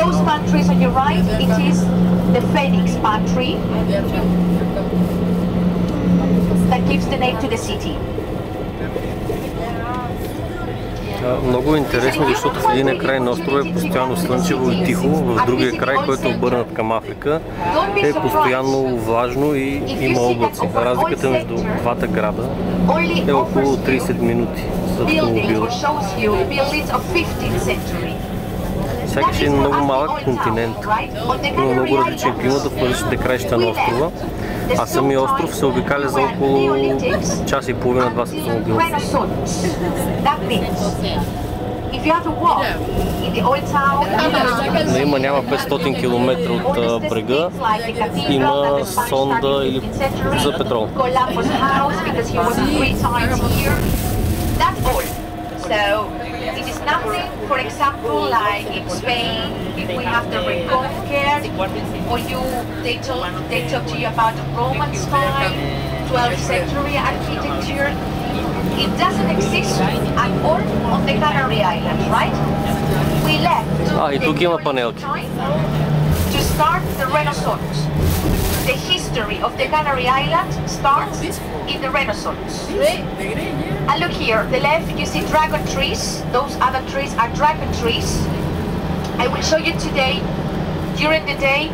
those palm trees on your right, it is the Phoenix palm tree that gives the name to the city. Много интересно, защото в един край на острова е постоянно слънчево и тихо, в другия край, който е обърнат към Африка, е постоянно влажно и има облаци. Разликата между двата града е около 30 минути с автомобила. Сякаш е много малък континент. Има много различен климат в различните краища на острова, а самия остров се обикаля за около час и половина-два с автомобил. Но няма 500 км от брега, има сонда или за петрол. It is nothing, for example, like in Spain, if we have the Reconquer, or they talk to you about the Roman style, 12th century architecture. It doesn't exist at all on the Canary Islands, right? We left И тук има панелки. To start the Renaissance. The history of the Canary Islands starts in the Renaissance. And look here, the left you see dragon trees. Those other trees are dragon trees. I will show you today, during the day,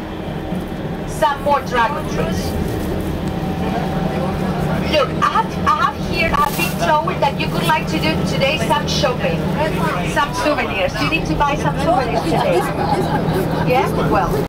some more dragon trees. Look, I have been told that you would like to do today some shopping, some souvenirs. You need to buy some souvenirs today. Yeah? Well.